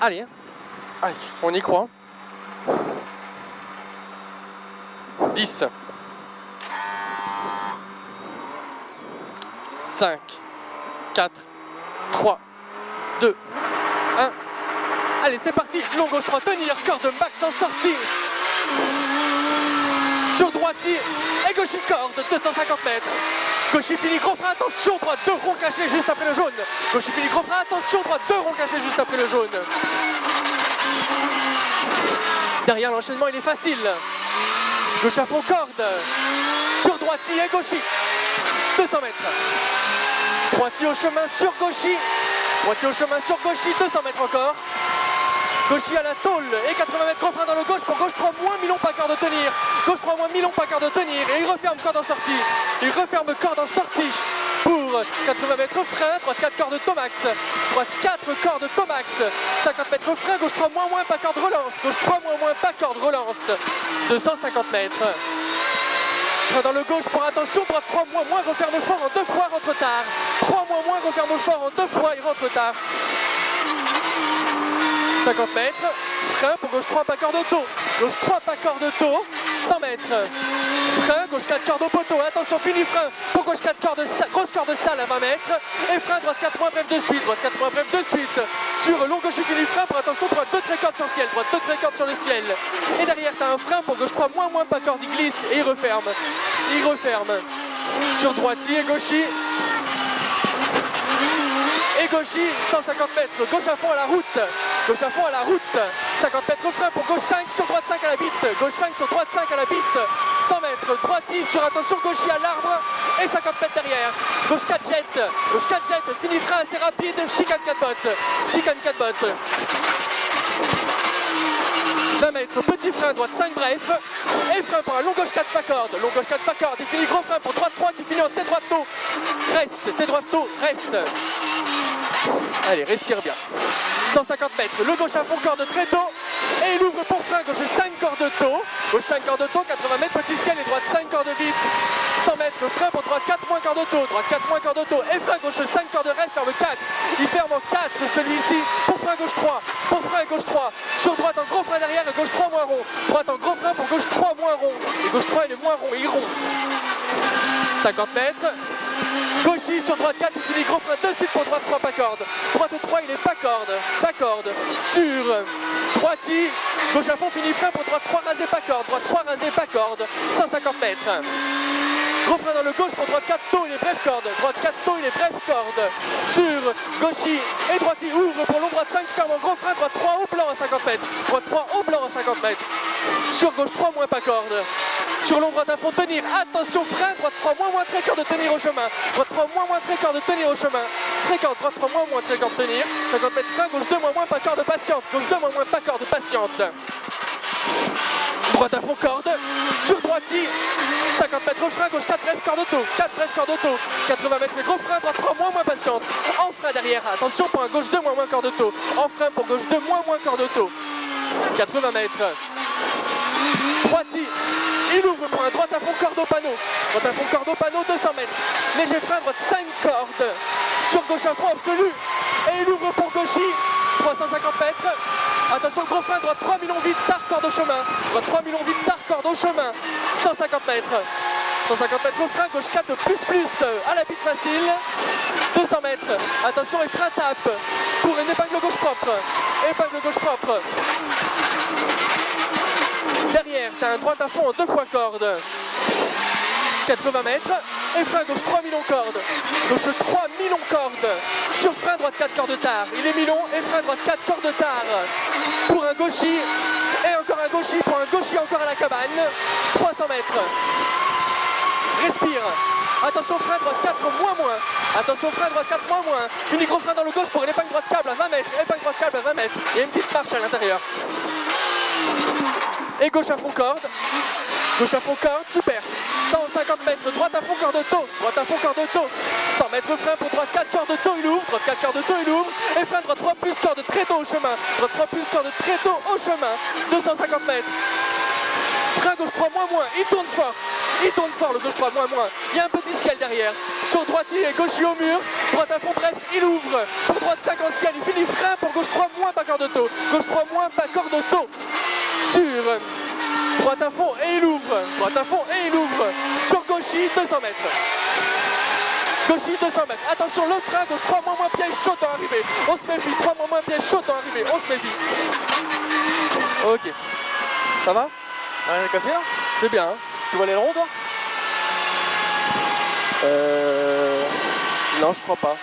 Allez, allez, on y croit. 10. 5, 4, 3, 2, 1. Allez, c'est parti. Long gauche 3, tenir, corde max en sortie. Sur droitier et gauchis corde, 250 mètres. Gauchis fini, gros frein, attention, droite, 2 ronds cachés juste après le jaune. Gauchis fini, gros frein, attention, droite, 2 ronds cachés juste après le jaune. Derrière l'enchaînement, il est facile. Gauche à fond, corde. Sur droitier et gauchis. 200 mètres. Droitier au chemin sur gauchis. Droitier au chemin sur gauchis, 200 mètres encore. Gauchis à la tôle et 80 mètres, gros frein dans le gauche pour gauche 3 moins, mi-long pas quart de tenir. Gauche 3 moins, mi-long pas quart de tenir. Et il referme corde en sortie. Il referme corde en sortie pour 80 mètres frein, droite 4 cordes Tomax. Droite 4 cordes Tomax. 50 mètres frein, gauche 3 moins, pas corde relance. Gauche 3 moins, pas corde relance. 250 mètres. Frein dans le gauche pour attention, droite 3 moins, referme fort en 2 fois, rentre tard. 3 moins, referme fort en 2 fois, il rentre tard. 50 mètres, frein pour gauche 3 pas corde auto. Gauche 3 pas corde auto, 100 mètres. Frein, gauche 4 cordes au poteau, attention fini frein pour gauche 4 cordes, grosse corde sale à 20 mètres. Et frein droite 4 moins bref de suite, droite 4 moins bref de suite. Sur long gauche fini frein pour attention droite 2 très cordes sur le ciel, droite 2 très cordes sur le ciel. Et derrière tu as un frein pour gauche 3 moins pas corde, il glisse et il referme. Il referme. Sur droitier, gauchis. Et gauchis, 150 mètres, gauche à fond à la route. Gauche à fond à la route. 50 mètres frein pour gauche 5 sur droite 5 à la bite. Gauche 5 sur droite 5 à la bite. 100 mètres, droitier sur attention gauchis à l'arbre. Et 50 mètres derrière. Gauche 4 jette. Gauche 4 jette, fini frein assez rapide. Chicane 4 bottes. Chicane 4 bottes. 20 mètres, petit frein, droite 5 bref. Et frein pour un long gauche 4 pas corde. Long gauche 4 pas corde. Il finit gros frein pour droite 3 qui finit en tête droite tôt. Reste, tête droite tôt, reste. Allez, respire bien. 150 mètres, le gauche à fond corde très tôt. Et il ouvre pour frein, gauche 5 cordes tôt. Gauche 5 cordes tôt, 80 mètres, petit ciel et droite 5 cordes vite. 100 mètres, frein pour droite 4 moins corde auto. Droite 4 moins corde auto. Et frein gauche 5 cordes reste, ferme 4. Il ferme en 4 celui-ci. Pour frein gauche 3. Pour frein gauche 3. Sur droite en gros frein derrière et gauche 3 moins rond. Droite en gros frein pour gauche 3 moins rond. Et gauche 3 il est moins rond, il rond. 50 mètres. Gauchis sur droite 4, il finit gros frein de suite pour droite 3 pas corde. Droite 3 il est pas corde. Pas corde. Sur droitier. Gauche à fond fini frein pour droite 3 rasé pas corde. Droite 3 rasé pas corde. 150 mètres. Gros frein dans le gauche pour droite 4 tôt, il est bref corde. Droite 4 tôt, il est bref corde. Sur gauchis et droitier ouvre pour long droite 5, ferme en gros frein, droite 3 au blanc à 50 mètres. Droite 3 au blanc à 50 mètres. Sur gauche 3 moins pas corde. Sur long droite à fond tenir, attention frein, droite 3 moins très corde de tenir au chemin. Droite 3 moins très corde de tenir au chemin. Très corde, droite 3 moins très corde de tenir. 50 mètres frein, gauche 2 moins pas corde patiente. Gauche 2 moins pas corde patiente. Droite à fond corde, sur droitier, 50 mètres frein, gauche 4 bref corde auto, 4 bref corde auto, 80 mètres gros frein, droite 3 moins patiente, en frein derrière, attention pour un gauche 2 moins corde auto, en frein pour gauche 2 moins corde auto, 80 mètres, droitier, il ouvre pour un droite à fond corde au panneau, droite à fond corde au panneau, 200 mètres, léger frein, droite 5 cordes, sur gauche à fond absolu, et il ouvre pour gauchis, 350 mètres, attention gros frein, droite 3 millions vite, tard corde au chemin. Droite 3 millions vite, tard corde au chemin. 150 mètres. 150 mètres au frein, gauche 4 plus à la bite facile. 200 mètres. Attention et frein tape pour une épingle gauche propre. Épingle gauche propre. Derrière, tu as un droite à fond en 2 fois corde. 80 mètres. Et frein gauche 3 millions corde. Gauche 3 millions corde. Sur frein droite 4 cordes tard. Il est mi-long et frein droite 4 cordes tard. Pour un gauchis. Et encore un gauchis pour un gauchis encore à la cabane. 300 mètres. Respire. Attention frein droite 4 moins. Attention frein droite 4 moins. Fini gros frein dans le gauche pour une épingle droite câble à 20 mètres. Épingle droite câble à 20 mètres. Il y a une petite marche à l'intérieur. Et gauche à fond corde. Gauche à fond corde, super. 150 mètres, droite à fond corde auto. Droite à fond corde auto. 100 200 mètres, frein pour droite 4 corps de taux, il ouvre, droite 4 corps de taux, il ouvre, et frein droite 3 plus corps de très tôt au chemin, droite 3 plus corps de très tôt au chemin, 250 mètres. Frein gauche 3 moins, il tourne fort le gauche 3 moins, il y a un petit ciel derrière, sur droitier et gauche au mur, droite à fond, bref, il ouvre, pour droite 50 ciel, il finit frein pour gauche 3 moins, pas corps de taux, gauche 3 moins, pas corps de taux, sur droite à fond et il ouvre, droite à fond et il ouvre, sur gauchy 200 mètres. Gauchy 200 mètres, attention le frein, gauche 3 moins, piège chaud dans l'arrivée, on se méfie, 3 moins, piège chaud dans l'arrivée, on se méfie. Ok, ça va? Rien à casser là? C'est bien, hein? Tu vois l'aileron toi? Non, je crois pas.